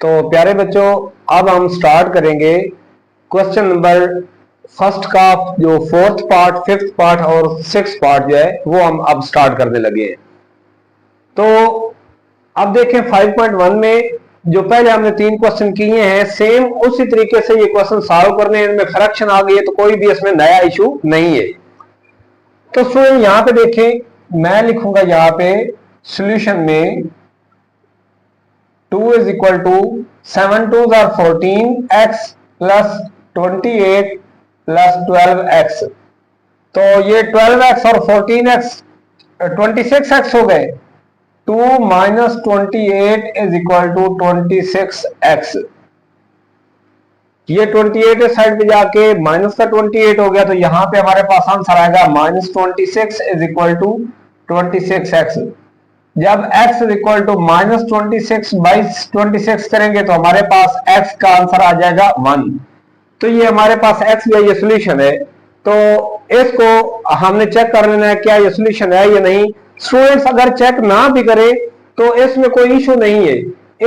तो प्यारे बच्चों, अब हम स्टार्ट करेंगे क्वेश्चन नंबर फर्स्ट का जो फोर्थ पार्ट, फिफ्थ पार्ट और सिक्स पार्ट जो है वो हम अब स्टार्ट करने लगे हैं। तो अब देखें 5.1 में जो पहले हमने 3 क्वेश्चन किए हैं, सेम उसी तरीके से ये क्वेश्चन सॉल्व करने हैं। इनमें करेक्शन आ गई है तो कोई भी इसमें नया इशू नहीं है। तो स्टूडेंट यहां पे देखें, मैं लिखूंगा यहां पे सॉल्यूशन में 2 is equal to 7 2s are 14x plus 28 plus 12x। तो ये 12x और 14x 26x हो गए। 2 minus 28 is equal to 26x। ये 28 इस साइड पे जाके माइनस का 28 हो गया, तो यहां पे हमारे पास आंसर आएगा -26 is equal to 26x। जब x is equal to -26 by 26 करेंगे तो हमारे पास x का आंसर आ जाएगा 1। तो ये हमारे पास x या ये सोल्यूशन है। तो इसको हमने चेक कर लेना है क्या ये सोल्यूशन है या नहीं। स्टूडेंट्स अगर चेक ना भी करें तो इसमें कोई इशू नहीं है,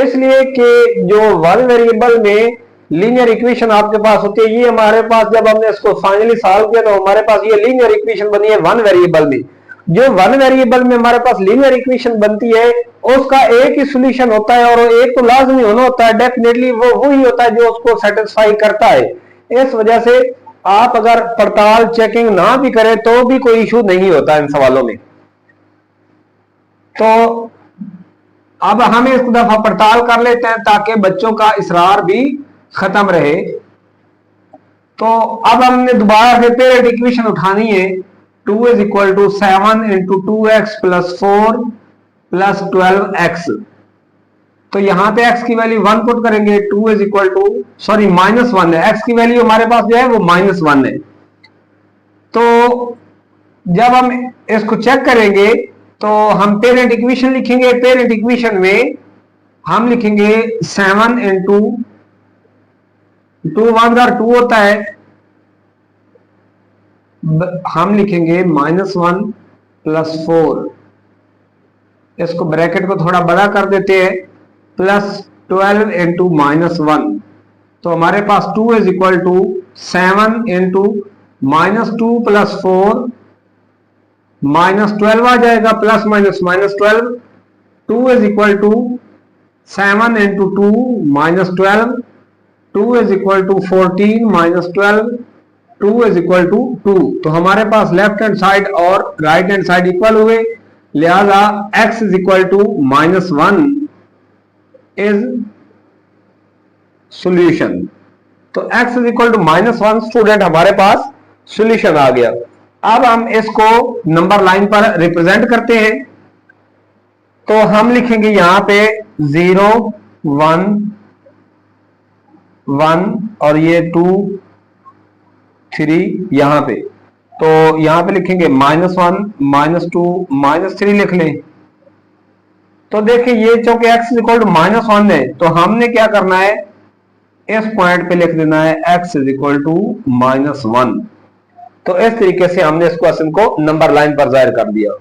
इसलिए कि जो वन वेरिएबल में लीनियर इक्वेशन आपके पास होती है, ये हमारे पास जब हमने इसको फाइनली सॉल्व किया तो हमारे पास ये लीनियर इक्वेशन बनी है वन वेरिएबल में। जो वन वेरिएबल में हमारे पास लीनियर इक्वेशन बनती है उसका एक ही सॉल्यूशन होता है, और एक तो लाजमी होना होता है, डेफिनेटली वो वही होता है जो उसको सेटिस्फाई करता है। इस वजह से आप अगर पड़ताल चेकिंग ना भी करें तो भी कोई इशू नहीं होता इन सवालों में। तो अब हम इस दफा पड़ताल कर लेते हैं ताकि बच्चों का इसरार भी खत्म रहे। तो अब हमने दोबारा से पेरेंट इक्वेशन उठानी है। 2 is equal to 7 into 2x plus 4 plus 12x। तो यहां पे x की वैल्यू 1 पुट करेंगे। 2 is equal to -1 है, x की वैल्यू हमारे पास जो है वो -1 है। तो जब हम इसको चेक करेंगे तो हम पेरेंट इक्वेशन लिखेंगे। पेरेंट इक्वेशन में हम लिखेंगे 7 into 2 1 2 होता है, हम लिखेंगे -1 प्लस 4, इसको ब्रैकेट को थोड़ा बड़ा कर देते हैं, प्लस 12 इंटू -1। तो हमारे पास 2 is equal to 7 into -2 plus 4 -12 आ जाएगा, plus -12। 2 is equal to 7 into 2 -12, 2 is equal to 14 -12, 2 is equal to 2। तो हमारे पास लेफ्ट हैंड साइड और राइट हैंड साइड इक्वल हुए, लिहाजा x is equal to -1 is solution. तो x is equal to -1 student हमारे पास सॉल्यूशन आ गया। अब हम इसको नंबर लाइन पर रिप्रेजेंट करते हैं। तो हम लिखेंगे यहां पे 0 1 1 और ये 2 3 यहां पे। तो यहां पे लिखेंगे -1 -2 -3 लिख लें। तो देखिए ये चूंकि x इज इक्वल टू -1 है तो हमने क्या करना है, इस पॉइंट पे लिख देना है x इज इक्वल टू -1। तो इस तरीके से हमने इस क्वेश्चन को नंबर लाइन पर जाहिर कर दिया।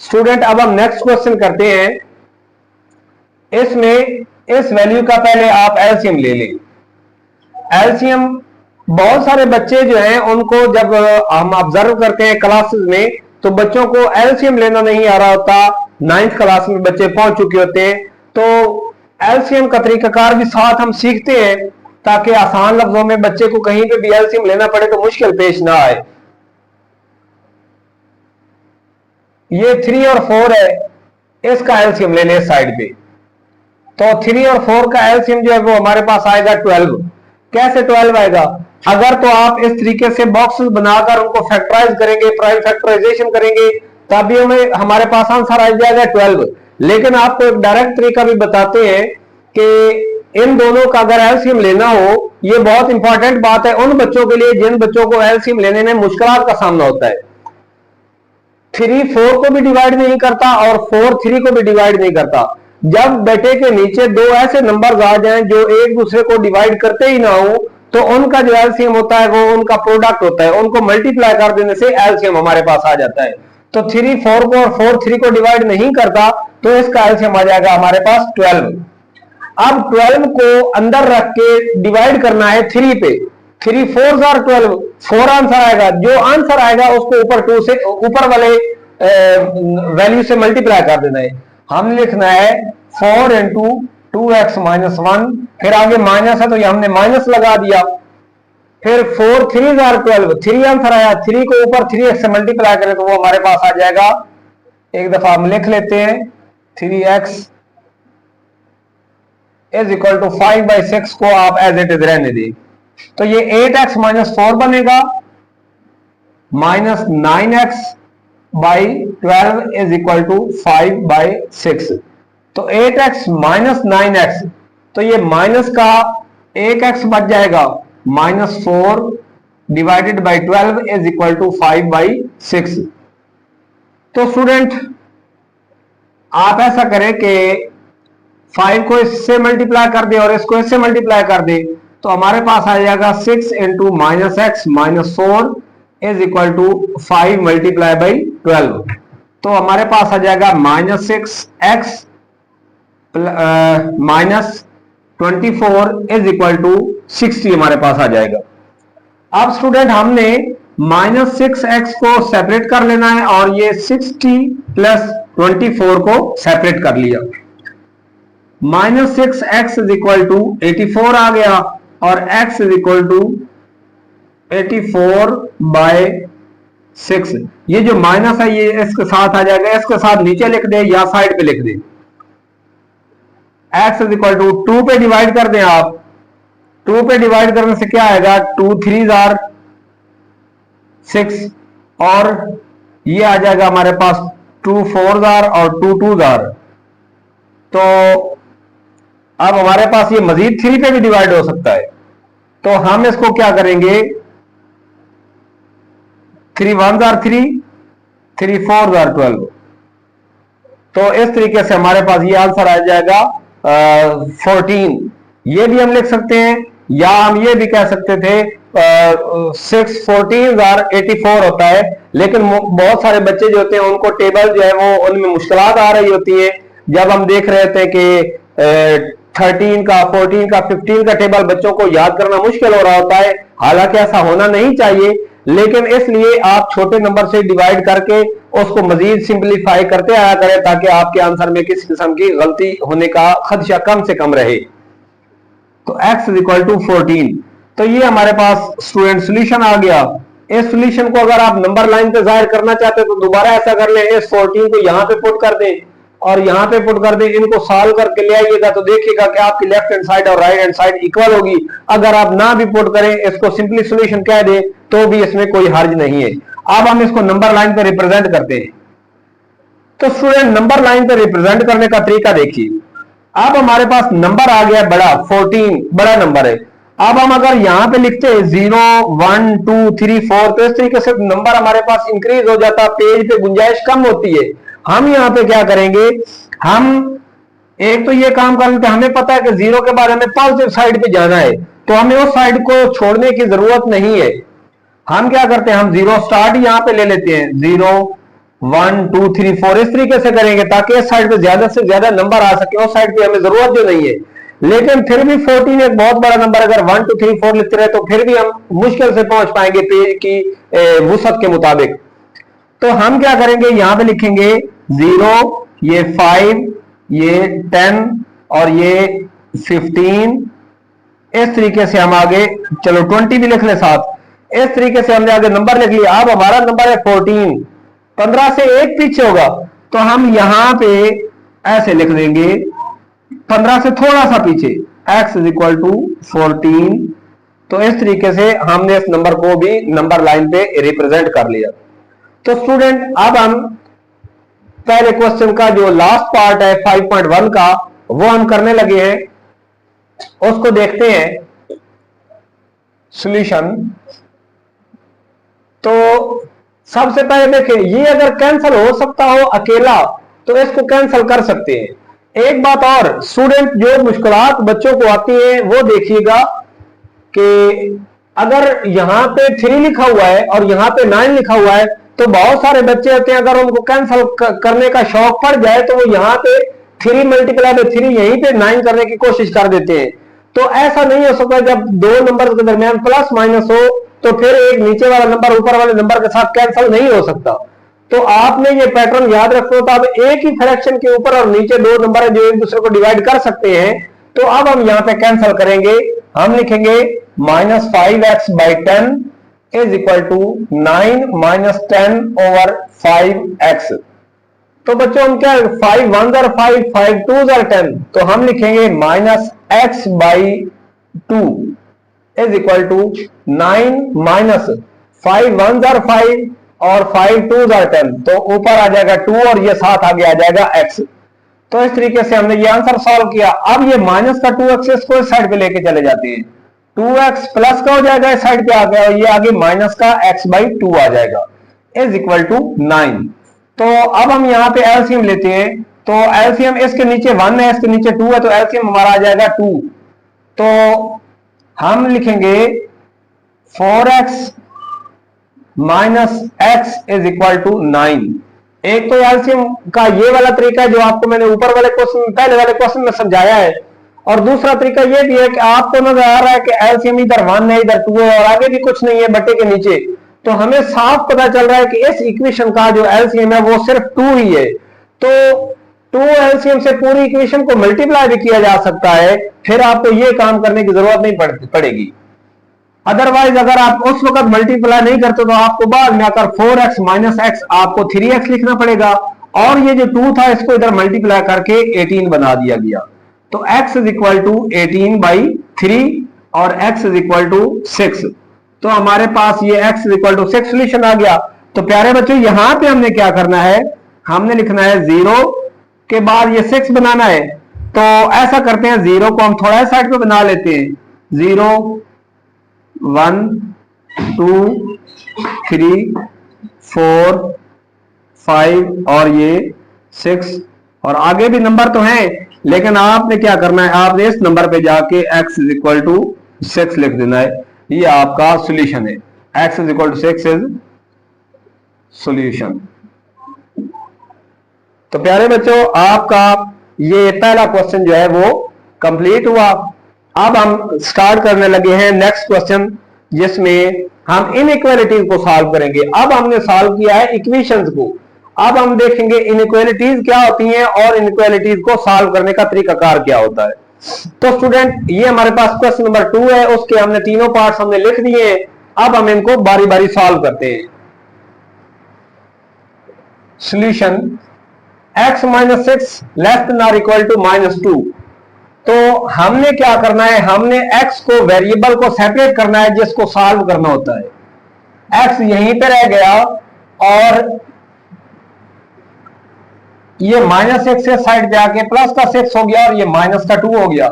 स्टूडेंट अब हम नेक्स्ट क्वेश्चन करते हैं। इसमें इस वैल्यू का पहले आप एलसीएम ले लें। एलसीएम बहुत सारे बच्चे जो हैं उनको जब हम ऑब्जर्व करते हैं क्लासेस में तो बच्चों को एलसीएम लेना नहीं आ रहा होता। 9th क्लास में बच्चे पहुंच चुके होते हैं, तो एलसीएम का तरीकाकार भी साथ हम सीखते हैं ताकि आसान लफ्जों में बच्चे को कहीं पे भी एलसीएम लेना पड़े तो मुश्किल पेश ना आए। ये 3 और 4 है, इसका एलसीएम ले लें साइड पे। तो 3 और 4 का एलसीएम जो है वो हमारे पास आएगा 12। कैसे 12 आएगा? अगर तो आप इस तरीके से बॉक्सेस बनाकर उनको फैक्टराइज करेंगे, प्राइम फैक्टराइजेशन करेंगे, तभी हमारे पास आंसर आ जाएगा 12। लेकिन आपको एक डायरेक्ट तरीका भी बताते हैं कि इन दोनों का अगर एलसीएम लेना हो, ये बहुत इंपॉर्टेंट बात है उन बच्चों के लिए जिन बच्चों को एलसीएम लेने में मुश्किल का सामना होता है। 3 4 को भी डिवाइड नहीं करता और 4 3 को भी डिवाइड नहीं करता। जब बेटे के नीचे दो ऐसे नंबर्स आ जाएं जो एक दूसरे को डिवाइड करते ही ना हो तो उनका जो एलसीएम होता है वो उनका प्रोडक्ट होता है, उनको मल्टीप्लाई कर देने से एलसीएम हमारे पास आ जाता है। तो 3 4 को और 4 3 को डिवाइड नहीं करता तो इसका एलसीएम आ जाएगा हमारे पास 12। अब 12 को अंदर रख के डिवाइड करना है 3 पे, 3 4 आर 12, 4 आंसर आएगा। जो आंसर आएगा उसको ऊपर 2 से ऊपर वाले वैल्यू से मल्टीप्लाई कर देना है। हमने लिखना है 4 इंटू 2x माइनस 1, फिर आगे माइनस है तो ये हमने माइनस लगा दिया, फिर 4 3 आर 12, 3 आंसर आया, 3 को ऊपर 3x से मल्टीप्लाई करें तो वो हमारे पास आ जाएगा। एक दफा हम लिख लेते हैं 3x इज इक्वल टू 5/6 को आप एज इट इज रहने दें, तो ये 8x माइनस 4 बनेगा, minus 9x by 12 is equal to 5/6। तो 8x माइनस 9x, तो ये माइनस का 1x बच जाएगा, minus 4 divided by 12 is equal to 5/6। तो स्टूडेंट आप ऐसा करें कि 5 को इससे मल्टीप्लाई कर दे और इसको इससे मल्टीप्लाई कर दे, तो हमारे पास आ जाएगा 6 into minus x minus 4 is equal to 5 multiply by 12। तो हमारे पास आ जाएगा minus 6x minus 24 is equal to 60 हमारे पास आ जाएगा। अब स्टूडेंट हमने माइनस 6x को सेपरेट कर लेना है और ये 60 प्लस 24 को सेपरेट कर लिया। Minus 6x is equal to 84 आ गया और x इज इक्वल टू 84/6। ये जो माइनस है ये इसके साथ आ जाएगा, इसके साथ नीचे लिख दे या साइड पे लिख दे। x इज इक्वल टू 2 पे डिवाइड कर दें आप, 2 पे डिवाइड करने से क्या आएगा, 2 3 आर 6 और ये आ जाएगा हमारे पास 2 4 आर और 2 2 आर। तो अब हमारे पास ये मजीद 3 पे भी डिवाइड हो सकता है, तो हम इसको क्या करेंगे, 3 1 आर 3, 3 4 आर 12। तो इस तरीके से हमारे पास ये आंसर आ जाएगा 14। ये भी हम लिख सकते हैं या हम ये भी कह सकते थे 6 14 आर 84 होता है, लेकिन बहुत सारे बच्चे जो होते हैं उनको टेबल जो है वो उनमें मुश्किलात आ रही होती है। जब हम देख रहे थे कि 13 का 14 का 15 का टेबल बच्चों को याद करना मुश्किल हो रहा होता है, हालांकि ऐसा होना नहीं चाहिए, लेकिन इसलिए आप छोटे नंबर से डिवाइड करके उसको मजीद सिंपलीफाई करते आया करें ताकि आपके आंसर में किसी किस्म की गलती होने का खदशा कम से कम रहे। तो x इज इक्वल टू 14। तो ये हमारे पास स्टूडेंट सोल्यूशन आ गया। इस सोल्यूशन को अगर आप नंबर लाइन पे जाहिर करना चाहते हैं तो दोबारा ऐसा कर लें, इस 14 को यहां पे पुट कर दें और यहां पे पुट कर दें, इनको सॉल्व करके ले आइएगा तो देखिएगा कि आपकी लेफ्ट हैंड साइड और राइट हैंड साइड इक्वल होगी। अगर आप ना भी पुट करें, इसको सिंपली सॉल्यूशन कह दें तो भी इसमें कोई हर्ज नहीं है। अब हम इसको नंबर लाइन पे रिप्रेजेंट करते हैं। तो स्टूडेंट नंबर लाइन पे रिप्रेजेंट करने का तरीका देखिए। अब हमारे पास नंबर आ गया बड़ा, 14 बड़ा नंबर है। अब हम अगर यहां पे लिखते हैं 0 1 2 3 4 तो इस तरीके से नंबर हमारे पास इंक्रीज हो जाता, पेज पे गुंजाइश कम होती है। हम यहां पे क्या करेंगे, हम एक तो ये काम कर लेते हैं, हमें पता है कि 0 के बाद हमें पॉजिटिव साइड पे जाना है तो हमें उस साइड को छोड़ने की जरूरत नहीं है। हम क्या करते हैं, हम 0 स्टार्ट यहां पे ले लेते हैं, 0 1 2 3 4 इस तरीके से करेंगे ताकि इस साइड पे ज्यादा से ज्यादा नंबर आ सके, उस साइड पे हमें जरूरत जो नहीं है। लेकिन फिर भी 14 एक बहुत बड़ा नंबर, अगर 1 2 3 4 लिखते रहे तो फिर भी हम मुश्किल से पहुंच पाएंगे पेज की वुसअत के मुताबिक। तो हम क्या करेंगे, यहां पे लिखेंगे 0, ये 5, ये 10 और ये 15। इस तरीके से हम आगे, चलो 20 भी लिख ले साथ। इस तरीके से हमने आगे नंबर लिख लिया। अब हमारा नंबर है 14, 15 से एक पीछे होगा तो हम यहां पे ऐसे लिख देंगे 15 से थोड़ा सा पीछे, x इज इक्वल टू 14। तो इस तरीके से हमने इस नंबर को भी नंबर लाइन पे रिप्रेजेंट कर लिया। तो स्टूडेंट अब हम पहले क्वेश्चन का जो लास्ट पार्ट है 5.1 का वो हम करने लगे हैं, उसको देखते हैं सॉल्यूशन। तो सबसे पहले देखें, ये अगर कैंसिल हो सकता हो अकेला तो इसको कैंसिल कर सकते हैं। एक बात और स्टूडेंट, जो मुश्किलात बच्चों को आती है वो देखिएगा कि अगर यहां पे 3 लिखा हुआ है और यहां पे 9 लिखा हुआ है तो बहुत सारे बच्चे होते हैं, अगर उनको कैंसिल करने का शौक पड़ जाए तो वो यहां पे 3 मल्टीप्लाई बाय 3 यहीं पे 9 करने की कोशिश कर देते हैं। तो ऐसा नहीं हो सकता, जब दो नंबर के दरमियान प्लस माइनस हो तो फिर एक नीचे वाला नंबर ऊपर वाले नंबर के साथ कैंसिल नहीं हो सकता। तो आपने ये पैटर्न याद रखो, तो अब एक ही फ्रैक्शन के ऊपर और नीचे दो नंबर है जो एक दूसरे को डिवाइड कर सकते हैं। तो अब हम यहां पे कैंसिल करेंगे, हम लिखेंगे -5x/10 is equal to 9 - 10 over 5x। तो बच्चों हम क्या, 5 1s are 5, 5 2s are 10, तो हम लिखेंगे -x/2 is equal to 9 - 5 1s are 5 और 5 2s are 10, तो ऊपर आ जाएगा 2 और ये साथ आगे आ जाएगा x। तो इस तरीके से हमने ये आंसर सॉल्व किया। अब ये माइनस का 2x इसको इस साइड पे लेके चले जाते हैं, 2x प्लस का हो जाएगा इस साइड पे आ गया, और ये आगे माइनस का x/2 आ जाएगा इज इक्वल टू 9। तो अब हम यहाँ पे एलसीएम लेते हैं, तो एलसीएम इसके नीचे 1 है, इसके नीचे 2 है, तो एलसीएम हमारा आ जाएगा 2। तो हम लिखेंगे 4x minus x is equal to 9। एक तो एलसीएम का ये वाला तरीका है जो आपको मैंने ऊपर वाले क्वेश्चन, पहले वाले क्वेश्चन में समझाया है, और दूसरा तरीका ये भी है कि आपको नजर आ रहा है कि एलसीएम इधर 1 है, इधर 2 है और आगे भी कुछ नहीं है बट्टे के नीचे, तो हमें साफ पता चल रहा है कि इस इक्वेशन का जो एलसीएम है वो सिर्फ 2 ही है। तो 2 एलसीएम से पूरी इक्वेशन को मल्टीप्लाई भी किया जा सकता है, फिर आपको ये काम करने की जरूरत नहीं पड़ेगी। अदरवाइज अगर आप उस वक्त मल्टीप्लाई नहीं करते तो आपको बाद में आकर 4x माइनस x आपको 3x लिखना पड़ेगा, और ये जो 2 था इसको इधर मल्टीप्लाई करके 18 बना दिया गया। तो x इज इक्वल टू 18/3 और x इज इक्वल टू 6। तो हमारे पास ये x is equal to 6 solution आ गया। तो प्यारे बच्चों यहां पे हमने क्या करना है, हमने लिखना है 0 के बाद ये 6 बनाना है। तो ऐसा करते हैं, 0 को हम थोड़ा साइड पे बना लेते हैं, 0 1 2 3 4 5 और ये 6, और आगे भी नंबर तो हैं, लेकिन आपने क्या करना है, आपने इस नंबर पे जाके x इज इक्वल टू 6 लिख देना है। ये आपका सॉल्यूशन है, x is equal to 6 is solution. तो प्यारे बच्चों आपका ये पहला क्वेश्चन जो है वो कंप्लीट हुआ। अब हम स्टार्ट करने लगे हैं नेक्स्ट क्वेश्चन, जिसमें हम इनइक्वालिटीज को सॉल्व करेंगे। अब हमने सॉल्व किया है इक्वेशंस को, अब हम देखेंगे इनइक्वालिटीज क्या होती हैं और इनइक्वालिटीज को सॉल्व करने का तरीकाकार क्या होता है। तो स्टूडेंट ये हमारे पास क्वेश्चन नंबर 2 है, उसके हमने तीनों पार्ट्स हमने लिख दिए हैं। अब हम इनको बारी बारी सॉल्व करते हैं। Solution x minus 6 less than or equal to -2। तो हमने क्या करना है, हमने x को वेरिएबल को सेपरेट करना है जिसको सॉल्व करना होता है। x यहीं पे रह गया और ये -6 से साइड पे आके प्लस का 6 हो गया और ये माइनस का 2 हो गया।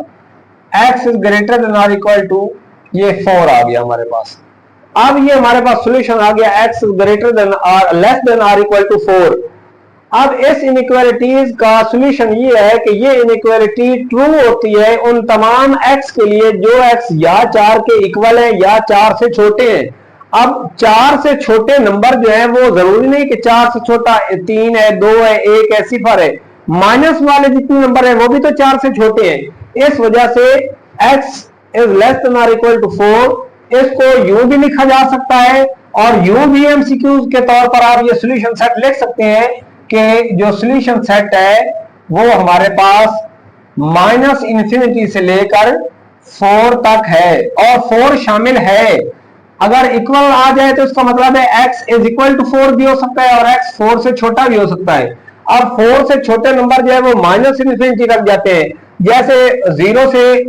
x is greater than or equal to ये 4 आ गया हमारे पास। अब ये हमारे पास सॉल्यूशन आ गया x is greater than or less than or equal to 4। अब इस इनइक्वालिटीज का सॉल्यूशन ये है कि ये इनइक्वालिटी ट्रू होती है उन तमाम x के लिए जो x या 4 के इक्वल है या 4 से छोटे हैं। अब 4 से छोटे नंबर जो है वो जरूरी नहीं कि 4 से छोटा 3 है, 2 है, 1 है, 0 है, माइनस वाले जितने नंबर है वो भी तो 4 से छोटे हैं। इस वजह से x is less than or equal to 4 इसको यूं भी लिखा जा सकता है, और यूं भी एमसीक्यूज के तौर पर आप ये सॉल्यूशन सेट लिख सकते हैं कि जो सॉल्यूशन सेट है वो हमारे पास -∞ से लेकर 4 तक है, और 4 शामिल है। अगर इक्वल आ जाए तो इसका मतलब है x इज इक्वल टू 4 भी हो सकता है और x 4 से छोटा भी हो सकता है। अब 4 से छोटे नंबर जो है वो -∞ तक जाते हैं, जैसे 0 से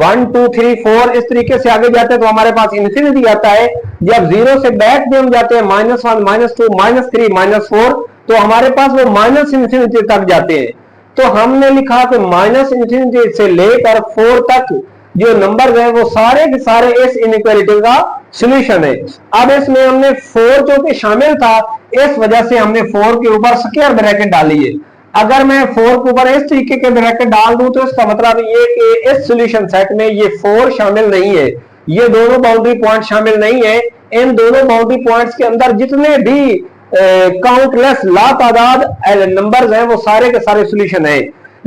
1 2 3 4 इस तरीके से आगे जाते हैं तो हमारे पास इन्फिनिटी आता है। जब 0 से बैक भी हम जाते हैं -1 -2 -3 -4 तो हमारे पास वो -∞ तक जाते हैं। तो हमने लिखा कि -∞ से लेकर 4 तक जो नंबर है वो सारे के सारे इस इनइक्वालिटी का सॉल्यूशन है। अब इसमें हमने 4 जो कि शामिल था, इस वजह से हमने 4 के ऊपर स्क्वायर ब्रैकेट डाली है। अगर मैं 4 के ऊपर इस तरीके के ब्रैकेट डाल दूं तो इसका मतलब ये कि इस सॉल्यूशन सेट में ये 4 शामिल नहीं है, ये दोनों बाउंड्री पॉइंट शामिल नहीं है। इन दोनों बाउंड्री पॉइंट्स के अंदर जितने भी काउंटलेस लातादाद नंबर्स हैं वो सारे के सारे सॉल्यूशन है।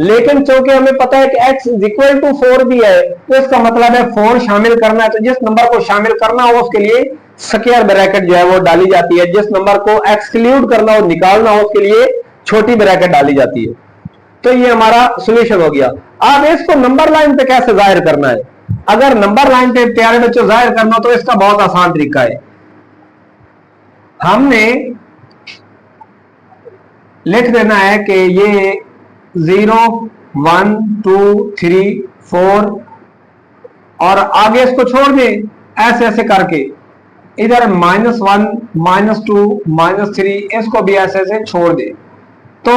लेकिन चूंकि हमें पता है कि x इज इक्वल टू 4 भी है, तो इसका मतलब है 4 शामिल करना है, तो जिस नंबर को शामिल करना हो उसके लिए स्क्वायर ब्रैकेट जो है वो डाली जाती है, जिस नंबर को एक्सक्लूड करना हो, निकालना हो, उसके लिए छोटी ब्रैकेट डाली जाती है। तो ये हमारा सॉल्यूशन हो गया। अब इसको नंबर लाइन पे कैसे जाहिर करना है? अगर नंबर लाइन पे प्यारे बच्चों जाहिर करना तो इसका बहुत आसान तरीका है। हमने लिख देना है कि ये 0 1 2 3 4 और आगे इसको छोड़ दें ऐसे ऐसे करके, इधर -1 -2 -3 इसको भी ऐसे ऐसे छोड़ दें, तो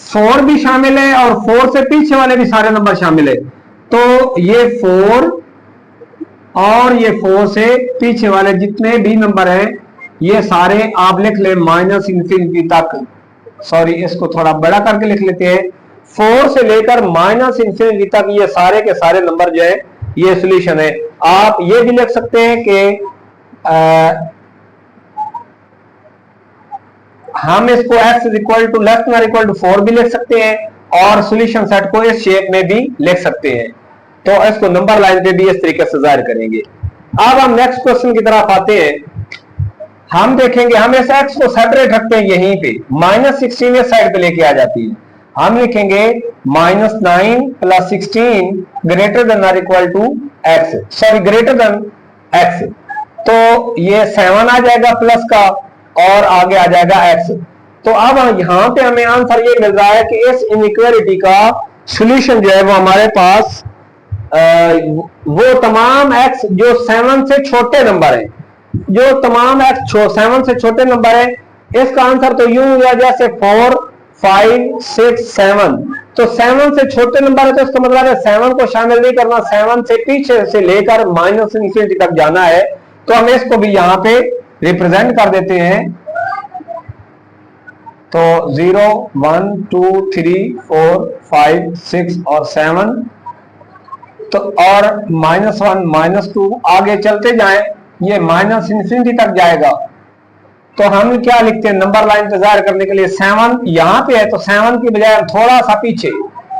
4 भी शामिल है और 4 से पीछे वाले भी सारे नंबर शामिल है। तो ये 4 और ये 4 से पीछे वाले जितने भी नंबर हैं ये सारे आप लिख ले -∞ तक, सॉरी इसको थोड़ा बड़ा करके लिख लेते हैं, 4 से लेकर -∞ तक ये सारे के सारे नंबर जो है ये सॉल्यूशन है। आप ये भी लिख सकते हैं कि हम इसको x is equal to less than or equal to 4 भी लिख सकते हैं और सॉल्यूशन सेट को इस शेप में भी लिख सकते हैं। तो इसको नंबर लाइन पे भी इस तरीके से जाहिर करेंगे। अब हम नेक्स्ट क्वेश्चन की तरफ आते हैं। हम देखेंगे हम इस x को सेपरेट रखते हैं यहीं पे, -16 इस साइड पे लेके आ जाती है। हम लिखेंगे -9 + 16 greater than or equal to x, sorry greater than x, तो ये 7 आ जाएगा प्लस का और आगे आ जाएगा x। तो अब यहां पे हमें आंसर ये मिल रहा है कि इस इनइक्वालिटी का सॉल्यूशन जो है वो हमारे पास वो तमाम x जो 7 से छोटे नंबर है, जो तमाम x 7 से छोटे नंबर है, इसका आंसर तो यूं हुआ जैसे 4 5 6 7, तो 7 से छोटे नंबर है तो इसका मतलब है 7 को शामिल नहीं करना, 7 से पीछे से लेकर -∞ तक जाना है। तो हम इसको भी यहां पे रिप्रेजेंट कर देते हैं, तो 0 1 2 3 4 5 6 और 7, तो और -1 -2 आगे चलते जाएं, ये -∞ तक जाएगा। तो हम क्या लिखते हैं नंबर लाइन पे जाहिर करने के लिए, 7 यहां पे है तो 7 की बजाय हम थोड़ा सा पीछे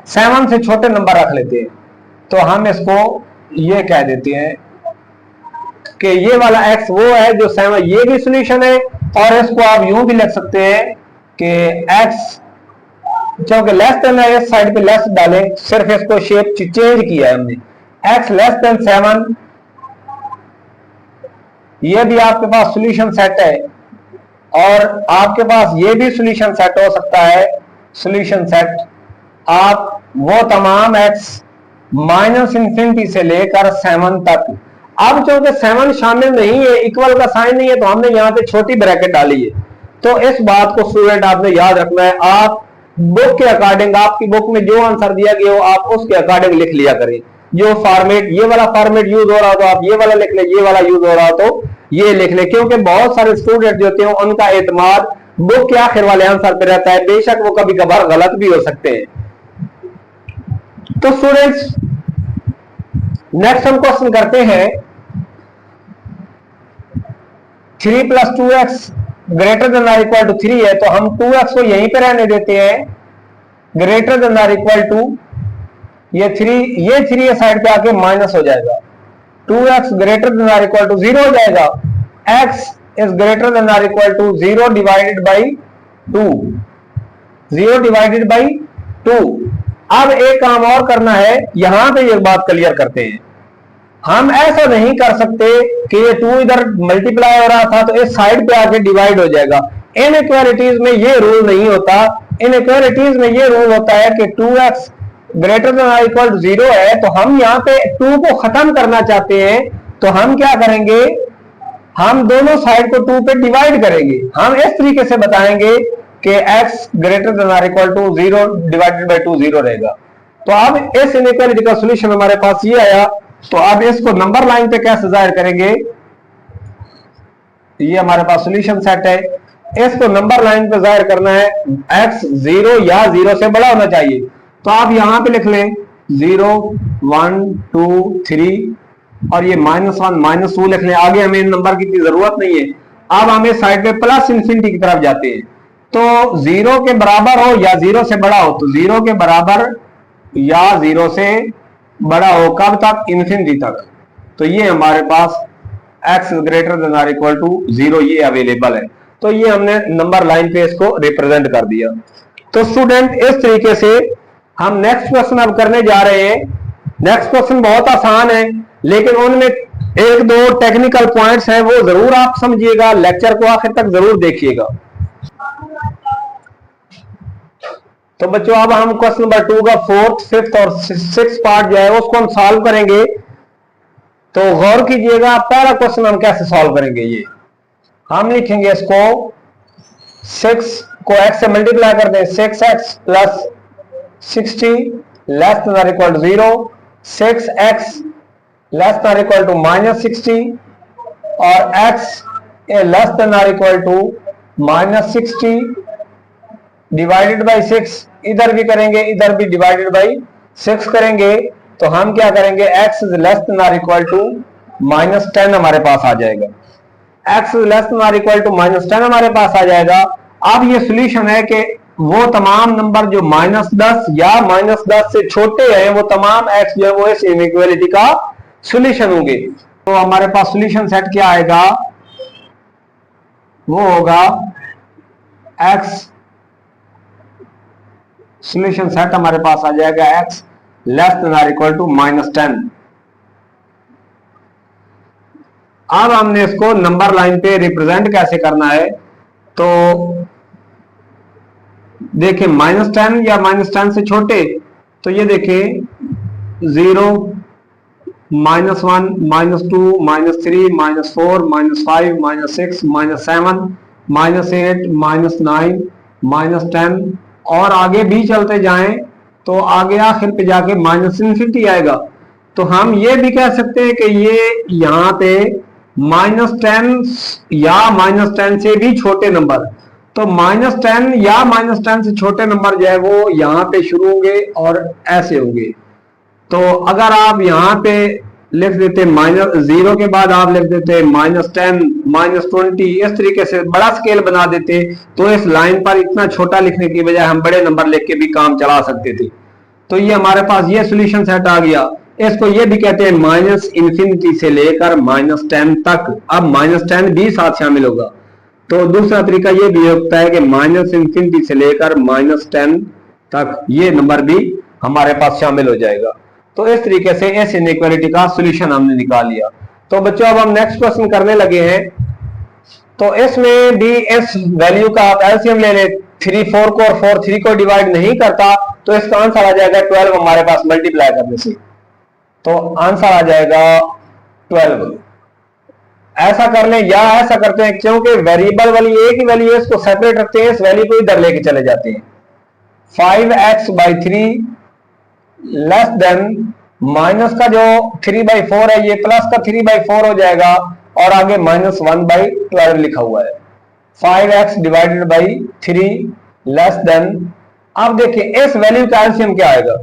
7 से छोटे नंबर रख लेते हैं। तो हम इसको ये कह देते हैं कि ये वाला x वो है जो 7, ये भी सॉल्यूशन है। और इसको आप यूं भी लिख सकते हैं कि x क्योंकि लेस देन है, इस साइड पे लेस डालें, सिर्फ इसको शेप चेंज किया है हमने, x लेस देन 7, ये भी आपके पास सॉल्यूशन सेट है। और आपके पास ये भी सॉल्यूशन सेट हो सकता है, सॉल्यूशन सेट आप वो तमाम x -∞ से लेकर 7 तक। अब चूंकि 7 शामिल नहीं है, इक्वल का साइन नहीं है, तो हमने यहां पे छोटी ब्रैकेट डाली है। तो इस बात को स्टूडेंट आपने याद रखना है, आप बुक के अकॉर्डिंग, आपकी बुक में जो आंसर दिया गया हो आप उसके अकॉर्डिंग लिख लिया करें। जो फॉर्मेट, ये वाला फॉर्मेट यूज हो रहा हो तो आप ये वाला लिख ले, ये वाला यूज हो रहा हो तो ये लिख ले, क्योंकि बहुत सारे स्टूडेंट जो होते हैं उनका एतमाद बुक के आखिर वाले आंसर पे रहता है, बेशक वो कभी कभार गलत भी हो सकते हैं। तो स्टूडेंट्स नेक्स्ट हम क्वेश्चन करते हैं, 3 + 2x greater than or equal to 3 है, तो हम 2x को यहीं पे रहने देते हैं, greater than or equal to ये 3 साइड पे आके माइनस हो जाएगा, 2x greater than or equal to 0 हो जाएगा, x is greater than or equal to 0 divided by 2, 0 divided by 2। अब एक काम और करना है, यहां पे ये बात क्लियर करते हैं। हम ऐसा नहीं कर सकते कि ये 2 इधर मल्टीप्लाई हो रहा था तो इस साइड पे आके डिवाइड हो जाएगा। इनइक्वालिटीज में ये रूल नहीं होता। इनइक्वालिटीज में ये रूल होता है कि 2x greater than or equal to 0 है, तो हम यहाँ पे 2 को खत्म करना चाहते हैं, तो हम क्या करेंगे, हम दोनों साइड को 2 पे डिवाइड करेंगे। हम इस तरीके से बताएंगे कि x greater than or equal to 0 divided by 2 0 रहेगा। तो अब इस इनइक्वालिटी का सॉल्यूशन हमारे पास ये आया। तो अब इसको नंबर लाइन पे कैसे जाहिर करेंगे, ये हमारे पास सॉल्यूशन सेट है, इसको नंबर लाइन पे जाहिर करना है, x 0 या 0 से बड़ा होना चाहिए। तो आप यहां पे लिख लें 0 1 2 3 और ये -1 -2 लिख लें। आगे हमें इन नंबर की जरूरत नहीं है। अब हमें साइड पे +∞ की तरफ जाते हैं, तो 0 के बराबर हो या 0 से बड़ा हो, तो 0 के बराबर या 0 से बड़ा हो, कब तक? इन्फिनिटी तक। तो ये हमारे पास x greater than or equal to 0 ये अवेलेबल है। तो ये हमने नंबर लाइन पे इसको रिप्रेजेंट कर दिया। तो स्टूडेंट इस तरीके से हम नेक्स्ट क्वेश्चन अब करने जा रहे हैं। नेक्स्ट क्वेश्चन बहुत आसान है, लेकिन उनमें एक दो टेक्निकल पॉइंट्स हैं, वो जरूर आप समझिएगा, लेक्चर को आखिर तक जरूर देखिएगा। तो बच्चों अब हम क्वेश्चन नंबर 2 का 4th, 5th और 6th पार्ट जो है उसको हम सॉल्व करेंगे। तो गौर कीजिएगा, पहला क्वेश्चन हम कैसे सॉल्व करेंगे। ये हम लिखेंगे इसको 6 को x से मल्टीप्लाई कर दें, 6x plus 60 less than or equal to 0, 6x less than or equal to minus 60 और x less than or equal to minus 60 divided by 6। इधर भी करेंगे, इधर भी डिवाइडेड बाई 6 करेंगे, तो हम क्या करेंगे, x is less than or equal to minus 10 हमारे पास आ जाएगा। x is less than or equal to minus 10 हमारे पास आ जाएगा। अब ये सोल्यूशन है कि वो तमाम नंबर जो -10 या -10 से छोटे हैं, वो तमाम x जो है वो इस इनइक्वालिटी का सोल्यूशन होंगे। तो हमारे पास सोल्यूशन सेट क्या आएगा, वो होगा x, सोल्यूशन सेट हमारे पास आ जाएगा x less than or equal to -10। अब हमने इसको नंबर लाइन पे रिप्रेजेंट कैसे करना है, तो देखिए -10 या -10 से छोटे, तो ये देखिए 0, -1, -2, -3, -4, -5, -6, -7, -8, -9, -10 और आगे भी चलते जाएं तो आगे आखिर पे जाके -इन्फिनिटी आएगा। तो हम ये भी कह सकते हैं कि ये यहाँ पे -10 या -10 से भी छोटे नंबर, तो -10 या -10 से छोटे नंबर जो है वो यहाँ पे शुरू होंगे और ऐसे होंगे। तो अगर आप यहाँ पे लिख देते -0 के बाद आप लिख देते -10, -20, इस तरीके से बड़ा स्केल बना देते, तो इस लाइन पर इतना छोटा लिखने की बजाय हम बड़े नंबर लिख के भी काम चला सकते थे। तो ये हमारे पास ये सॉल्यूशन सेट आ गया। इसको ये भी कहते हैं -इन्फिनिटी से लेकर -10 तक। अब -10 भी साथ शामिल होगा, तो दूसरा तरीका ये भी होता है कि -इन्फिनिटी से लेकर -10 तक ये नंबर भी हमारे पास शामिल हो जाएगा। तो इस तरीके से इस इनइक्वालिटी का सॉल्यूशन हमने निकाल लिया। तो बच्चों अब हम नेक्स्ट क्वेश्चन करने लगे हैं। तो इसमें भी इस वैल्यू का आप एलसीएम ले लें, 3 4 को और 4 3 को डिवाइड नहीं करता, तो इसका आंसर आ जाएगा 12 हमारे पास मल्टीप्लाई करने से। तो आंसर आ जाएगा 12। ऐसा कर लें या ऐसा करते हैं, क्योंकि वेरिएबल वाली एक ही वैल्यू है, इसको सेपरेट रखते हैं, इस वैल्यू को इधर लेके चले जाते हैं। 5x/3 लेस देन माइनस का जो 3/4 है, ये प्लस का 3/4 हो जाएगा और आगे -1/12 लिखा हुआ है। 5x divided by 3 less than, अब देखिए इस वैल्यू का एलसीएम क्या आएगा।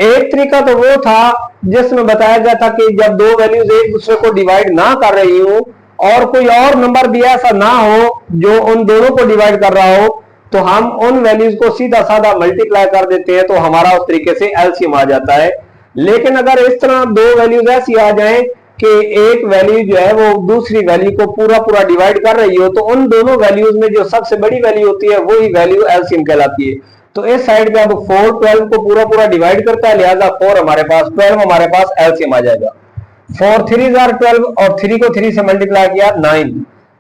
एक तरीका तो वो था जिसमें बताया गया था कि जब दो वैल्यूज एक दूसरे को डिवाइड ना कर रही हो और कोई और नंबर भी ऐसा ना हो जो उन दोनों को डिवाइड कर रहा हो, तो हम उन वैल्यूज को सीधा साधा मल्टीप्लाई कर देते हैं, तो हमारा उस तरीके से एलसीएम आ जाता है। लेकिन अगर इस तरह दो वैल्यूज ऐसी आ जाएं कि एक वैल्यू जो है वो दूसरी वैल्यू को पूरा डिवाइड कर रही हो, तो उन दोनों वैल्यूज में जो सबसे बड़ी वैल्यू होती है वही वैल्यू एलसीएम कहलाती है। तो इस साइड पे अब 4 12 को पूरा डिवाइड करता है, लिहाजा 4 हमारे पास 12 हमारे पास एलसीएम आ जाएगा। 4 3 are 12 और 3 को 3 से मल्टीप्लाई किया 9,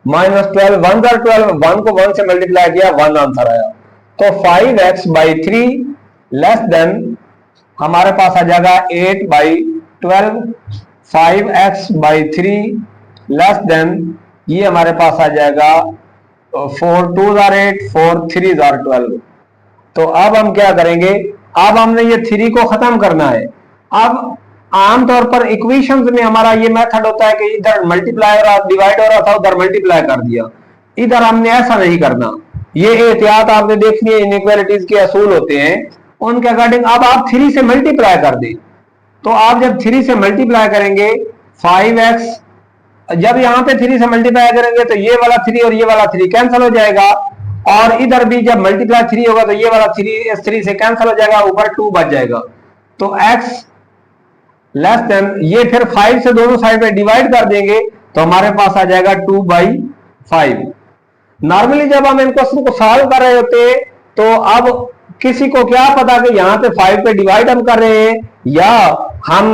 -12 1 are 12, 1 को 1 से मल्टीप्लाई किया 1 आंसर आया। तो 5x/3 लेस देन हमारे पास आ जाएगा 8/12। 5x/3 लेस देन ये हमारे पास आ जाएगा 4 2 are 8, 4 3 are 12। तो अब हम क्या करेंगे, अब हमने ये 3 को खत्म करना है। अब आमतौर पर इक्वेशंस में हमारा ये मेथड होता है कि इधर मल्टीप्लाई हो रहा, डिवाइड हो रहा था, उधर मल्टीप्लाई कर दिया। इधर हमने ऐसा नहीं करना, ये एहतियात आपने देखनी है, इनइक्वालिटीज के असूल होते हैं उनके अकॉर्डिंग। अब आप 3 से मल्टीप्लाई कर दें, तो आप जब 3 से मल्टीप्लाई करेंगे 5x, जब यहां पे 3 से मल्टीप्लाई करेंगे तो ये वाला 3 और ये वाला 3 कैंसिल हो जाएगा और इधर भी जब मल्टीप्लाई 3 होगा तो ये वाला 3 से कैंसिल हो जाएगा, ऊपर 2 बच जाएगा। तो x लेस देन, ये फिर 5 से दोनों साइड पे डिवाइड कर देंगे तो हमारे पास आ जाएगा 2/5। नॉर्मली जब हम इन क्वेश्चन को सॉल्व कर रहे होते हैं तो अब किसी को क्या पता कि यहाँ पे 5 पे डिवाइड हम कर रहे हैं या हम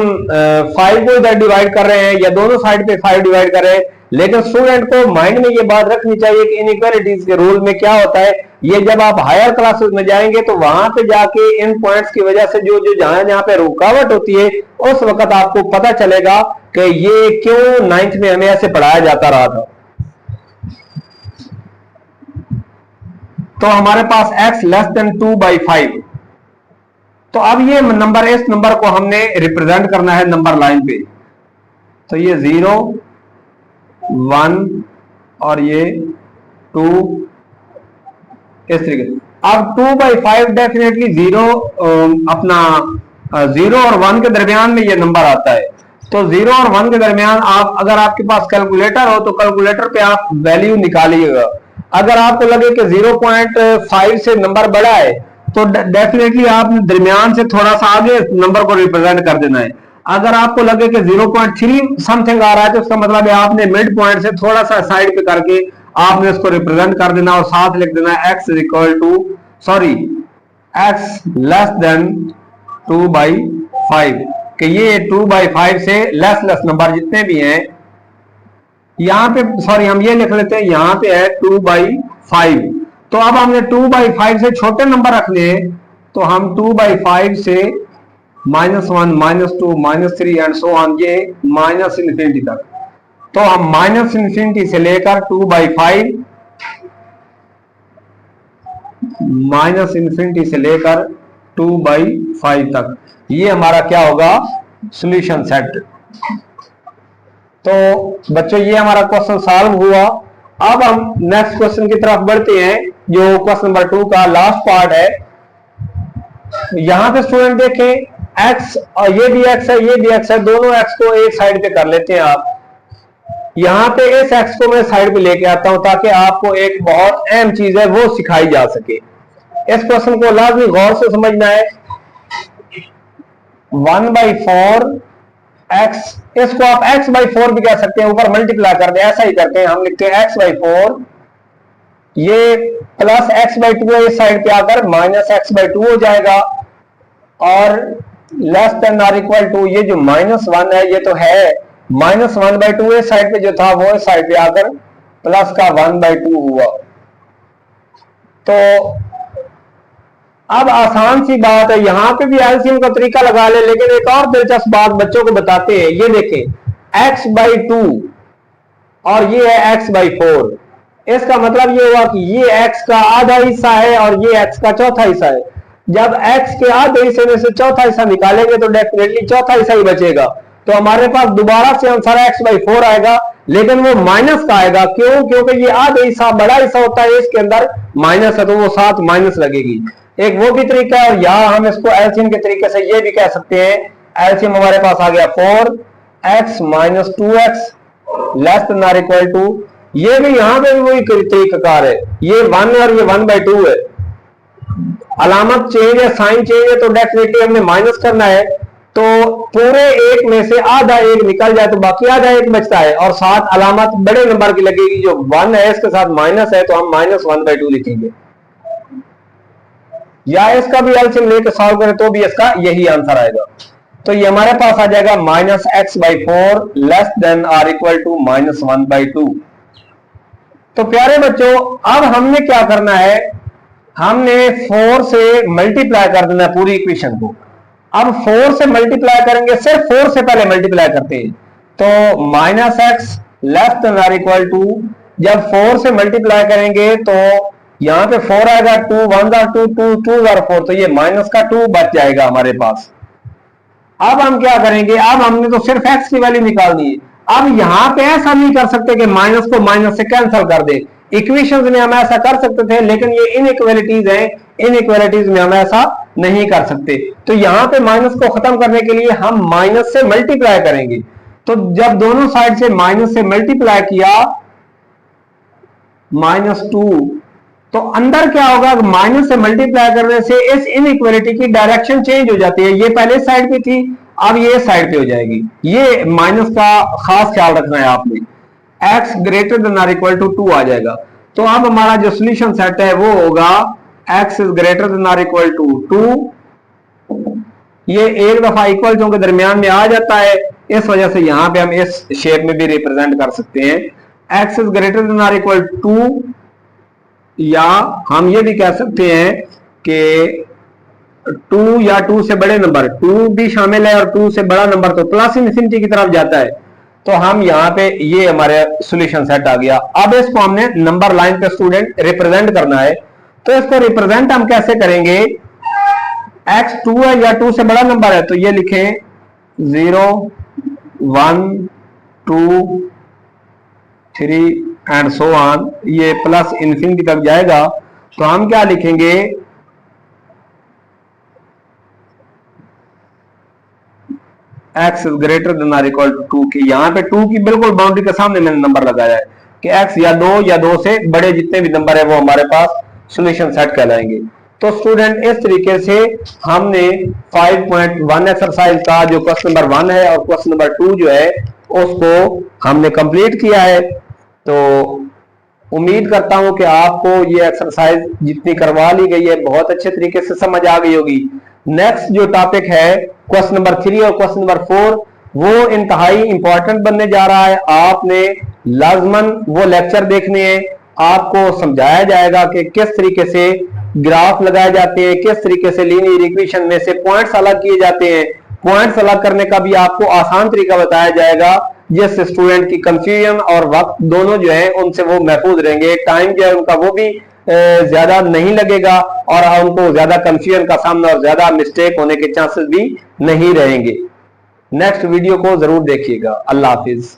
5 को इधर डिवाइड कर रहे हैं या दोनों साइड पे 5 डिवाइड कर रहे हैं। लेकिन स्टूडेंट को माइंड में ये बात रखनी चाहिए कि इनइक्वालिटीज के रूल में क्या होता है, ये जब आप हायर क्लासेस में जाएंगे तो वहां पे जाके इन पॉइंट्स की वजह से जो जो जहां पे रुकावट होती है उस वक्त आपको पता चलेगा कि ये क्यों 9th में हमें ऐसे पढ़ाया जाता रहा था। तो हमारे पास x लेस देन 2/5। तो अब ये नंबर, इस नंबर को हमने रिप्रेजेंट करना है नंबर लाइन पे। तो ये 0 1 और ये 2 इस तरीके से। अब 2/5 डेफिनेटली 0 अपना 0 और 1 के दरमियान में ये नंबर आता है। तो 0 और 1 के दरमियान आप, अगर आपके पास कैलकुलेटर हो तो कैलकुलेटर पे आप वैल्यू निकालिएगा। अगर आपको लगे कि 0.5 से नंबर बड़ा है तो डेफिनेटली आप दरमियान से थोड़ा सा आगे नंबर को रिप्रेजेंट कर देना है। अगर आपको लगे कि 0.3 समथिंग आ रहा है तो उसका मतलब है आपने मिड पॉइंट से थोड़ा सा साइड पे करके आपने इसको रिप्रेजेंट कर देना और साथ लिख देना x लेस देन 2/5 कि ये 2/5 से लेस नंबर जितने भी हैं यहां पे, सॉरी हम ये लिख लेते हैं, यहां पे है 2/5। तो अब हमने 2/5 से छोटे नंबर रखने हैं तो हम 2/5 से -1 -2 -3 एंड सो ऑन, ये -इन्फिनिटी तक। तो हम -इन्फिनिटी से लेकर 2/5 -इन्फिनिटी से लेकर 2/5 तक, ये हमारा क्या होगा, सॉल्यूशन सेट। तो बच्चों ये हमारा क्वेश्चन सॉल्व हुआ। अब हम नेक्स्ट क्वेश्चन की तरफ बढ़ते हैं जो क्वेश्चन नंबर 2 का लास्ट पार्ट है। यहां पे स्टूडेंट देखें, x और ये भी x है, ये भी x है, दोनों x को एक साइड पे कर लेते हैं आप। यहां पे इस x को मैं साइड पे लेके आता हूं ताकि आपको एक बहुत अहम चीज है वो सिखाई जा सके। इस क्वेश्चन को लाजमी गौर से समझना है। 1/4 x, इसको आप x/4 भी कह सकते हैं, ऊपर मल्टीप्लाई कर दे, ऐसा ही करते हैं, हम लिखते हैं x/4, ये प्लस x/2 है, इस साइड पे आकर -x/2 हो जाएगा और less than or equal to, ये जो -1 है ये तो है -1/2, इस साइड पे जो था वो इस साइड पे आकर प्लस का 1/2 हुआ। तो अब आसान सी बात है, यहां पे भी एलसीएम का तरीका लगा ले, लेकिन एक और दिलचस्प बात बच्चों को बताते हैं। ये देखें x/2 और ये है x/4। इसका मतलब ये हुआ कि ये x का आधा हिस्सा है और ये x का चौथा हिस्सा है। जब x के आधे हिस्से में से चौथा हिस्सा निकालेंगे तो डेफिनेटली चौथा हिस्सा ही बचेगा। तो हमारे पास दोबारा से आंसर x/4 आएगा, लेकिन वो माइनस का आएगा। क्यों? क्योंकि ये आधे हिस्सा बड़ा हिस्सा होता है, इसके अंदर माइनस है तो वो साथ माइनस लगेगी। एक वो भी तरीका है, या हम इसको एलसीएम के तरीके से ये भी कह सकते हैं। एलसीएम हमारे पास आ गया 4x - 2x less than or equal to, ये भी यहां पे भी वही तरीकाकार है, ये 1 और ये 1/2 है। अलामत चेंज है, साइन चेंज है, तो डेफिनेटली हमने माइनस करना है। तो पूरे एक में से आधा एक निकल जाए तो बाकी आधा एक बचता है और साथ अलामत बड़े नंबर की लगेगी, जो 1 है इसके साथ माइनस है तो हम -1/2 लिखेंगे। या इसका भी एलसीएम लेकर सॉल्व करें तो भी इसका यही आंसर आएगा। तो ये हमारे पास आ जाएगा -x/4 less than or equal to -1/2। तो प्यारे बच्चों, अब हमने क्या करना है, हमने 4 से मल्टीप्लाई कर देना है पूरी इक्वेशन को। अब 4 से मल्टीप्लाई करेंगे, सिर्फ 4 से पहले मल्टीप्लाई करते हैं, तो -x less than or equal to, जब 4 से मल्टीप्लाई करेंगे तो यहां पे 4 आएगा, 2 1 2 2 2 4, तो ये माइनस का 2 बच जाएगा हमारे पास। अब हम क्या करेंगे, अब हमने तो सिर्फ x की वैल्यू निकालनी है। अब यहां पे ऐसा नहीं कर सकते कि माइनस को माइनस से कैंसिल कर दे। इक्वेशंस में हम ऐसा कर सकते थे, लेकिन ये इनइक्वालिटीज हैं, इनइक्वालिटीज में हम ऐसा नहीं कर सकते। तो यहां पे माइनस को खत्म करने के लिए हम माइनस से मल्टीप्लाई करेंगे। तो जब दोनों साइड से माइनस से मल्टीप्लाई किया, -2 तो अंदर क्या होगा, माइनस से मल्टीप्लाई करने से इस इनइक्वालिटी की डायरेक्शन चेंज हो जाती है। ये पहले साइड पे थी, अब ये साइड पे हो जाएगी। ये माइनस का खास ख्याल रखना है आपने। x greater than or equal to 2 आ जाएगा। तो अब हमारा जो सोल्यूशन सेट है वो होगा x is greater than or equal to 2। ये एक दफा इक्वल टू के दरमियान में आ जाता है, इस वजह से यहां पे हम इस शेप में भी रिप्रेजेंट कर सकते हैं। x is greater than or equal to, या हम ये भी कह सकते हैं कि 2 या 2 से बड़े नंबर, 2 भी शामिल है और 2 से बड़ा नंबर तो प्लस इनफिनिटी की तरफ जाता है। तो हम यहाँ पे ये हमारे सॉल्यूशन सेट आ गया। अब इसको हमने नंबर लाइन पे स्टूडेंट रिप्रेजेंट करना है। तो इसको रिप्रेजेंट हम कैसे करेंगे, x 2 है या 2 से बड़ा नंबर है तो ये लिखें 0 1 2 3 एंड सो ऑन, ये प्लस इन्फिनिटी तक जाएगा। तो हम क्या लिखेंगे, x is greater than or equal to 2 की, यहां पे 2 की बिल्कुल बाउंड्री के सामने मैंने नंबर लगाया है कि x या 2 से बड़े जितने भी नंबर है वो हमारे पास सॉल्यूशन सेट कहलाएंगे। तो स्टूडेंट इस तरीके से हमने 5.1 एक्सरसाइज का जो क्वेश्चन नंबर 1 है और क्वेश्चन नंबर 2 जो है उसको हमने कंप्लीट किया है। तो उम्मीद करता हूं कि आपको ये एक्सरसाइज जितनी करवा ली गई है बहुत अच्छे तरीके से समझ आ गई होगी। नेक्स्ट जो टॉपिक है क्वेश्चन नंबर 3 और क्वेश्चन नंबर 4, वो इंतहाई इंपॉर्टेंट बनने जा रहा है। आपने लाजमन वो लेक्चर देखने हैं, आपको समझाया जाएगा कि किस तरीके से ग्राफ लगाए जाते हैं, किस तरीके से लीनियर इक्वेशन में से पॉइंट्स अलग किए जाते हैं। पॉइंट्स अलग करने का भी आपको आसान तरीका बताया जाएगा, जिससे स्टूडेंट की कंफ्यूजन और वक्त दोनों जो है उनसे वो महफूज रहेंगे। टाइम जो है उनका वो भी ज्यादा नहीं लगेगा और उनको ज्यादा कंफ्यूजन का सामना और ज्यादा मिस्टेक होने के चांसेस भी नहीं रहेंगे। नेक्स्ट वीडियो को जरूर देखिएगा। अल्लाह हाफिज।